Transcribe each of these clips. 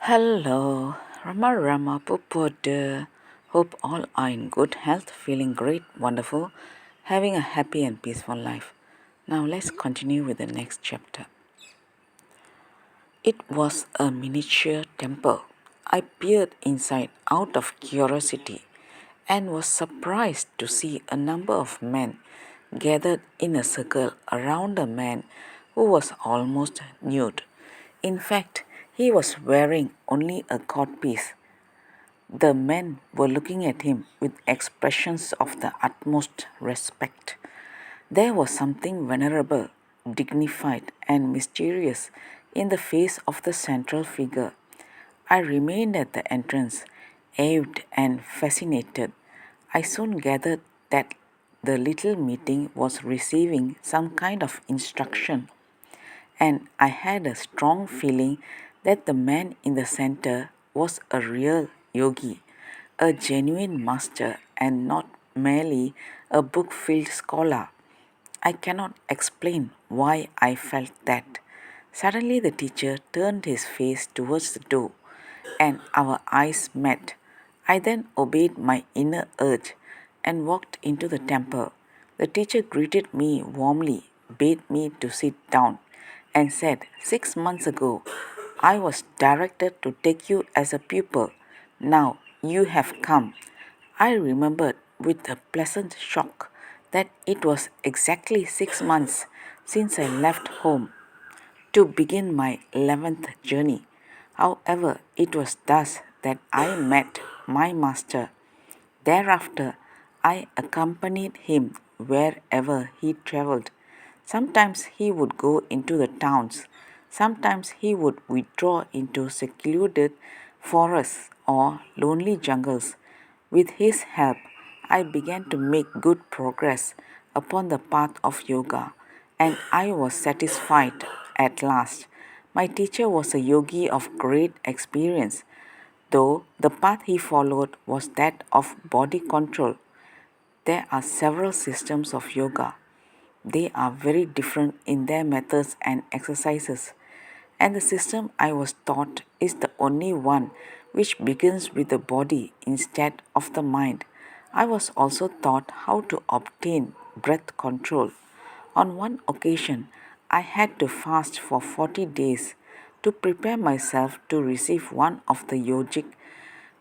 Hello, Rama Pupudu. Hope all are in good health, feeling great, wonderful, having a happy and peaceful life. Now let's continue with the next chapter. It was a miniature temple. I peered inside out of curiosity and was surprised to see a number of men gathered in a circle around a man who was almost nude. In fact, he was wearing only a codpiece. The men were looking at him with expressions of the utmost respect. There was something venerable, dignified, and mysterious in the face of the central figure. I remained at the entrance, awed and fascinated. I soon gathered that the little meeting was receiving some kind of instruction, and I had a strong feeling that the man in the center was a real yogi, a genuine master, and not merely a book filled scholar. I cannot explain why I felt that. Suddenly, the teacher turned his face towards the door, and our eyes met. I then obeyed my inner urge and walked into the temple. The teacher greeted me warmly, bade me to sit down, and said, 6 months ago, I was directed to take you as a pupil. Now you have come. I remembered with a pleasant shock that it was exactly 6 months since I left home to begin my 11th journey. However, it was thus that I met my master. Thereafter, I accompanied him wherever he travelled. Sometimes he would go into the towns, sometimes he would withdraw into secluded forests or lonely jungles. With his help, I began to make good progress upon the path of yoga, and I was satisfied at last. My teacher was a yogi of great experience, though the path he followed was that of body control. There are several systems of yoga. They are very different in their methods and exercises, and the system I was taught is the only one which begins with the body instead of the mind. I was also taught how to obtain breath control. On one occasion, I had to fast for 40 days to prepare myself to receive one of the yogic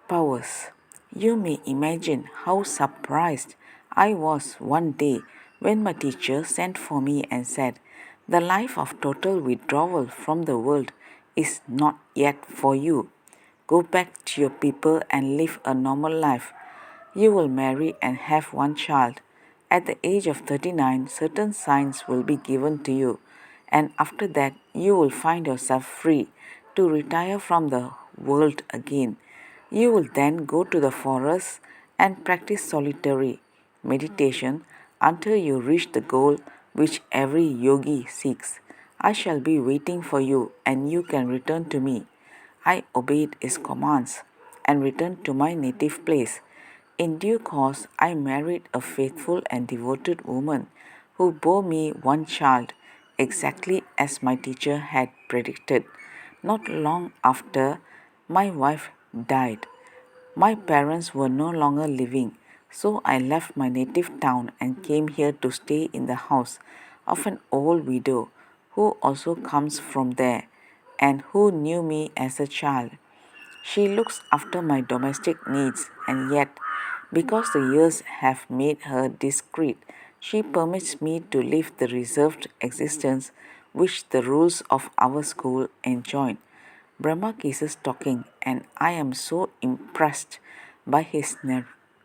powers. You may imagine how surprised I was one day when my teacher sent for me and said, "The life of total withdrawal from the world is not yet for you. Go back to your people and live a normal life. You will marry and have one child. At the age of 39, certain signs will be given to you, and after that, you will find yourself free to retire from the world again. You will then go to the forest and practice solitary meditation until you reach the goal which every yogi seeks. I shall be waiting for you, and you can return to me." I obeyed his commands and returned to my native place. In due course, I married a faithful and devoted woman who bore me one child, exactly as my teacher had predicted. Not long after, my wife died. My parents were no longer living, so I left my native town and came here to stay in the house of an old widow who also comes from there and who knew me as a child. She looks after my domestic needs, and yet, because the years have made her discreet, she permits me to live the reserved existence which the rules of our school enjoin. Brahma ceases talking, and I am so impressed by his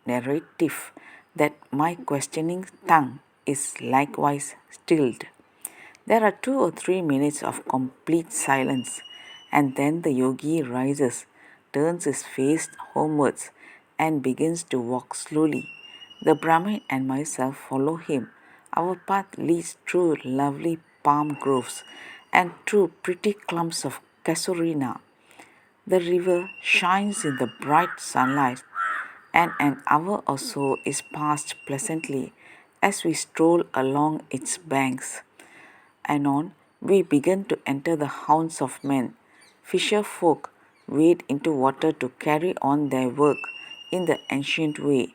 narrative that my questioning tongue is likewise stilled. There are 2 or 3 minutes of complete silence, and then the yogi rises, turns his face homewards, and begins to walk slowly. The Brahmin and myself follow him. Our path leads through lovely palm groves and through pretty clumps of casuarina. The river shines in the bright sunlight, and an hour or so is passed pleasantly as we stroll along its banks. Anon, we begin to enter the haunts of men, fisher folk wade into water to carry on their work in the ancient way,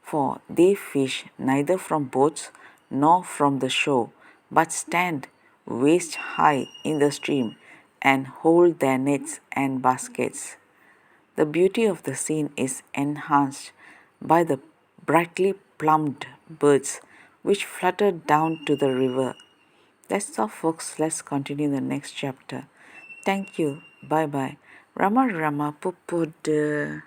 for they fish neither from boats nor from the shore, but stand waist high in the stream and hold their nets and baskets. The beauty of the scene is enhanced by the brightly plumed birds which flutter down to the river. That's all, folks. Let's continue the next chapter. Thank you. Bye bye. Rama Rama Pupuda.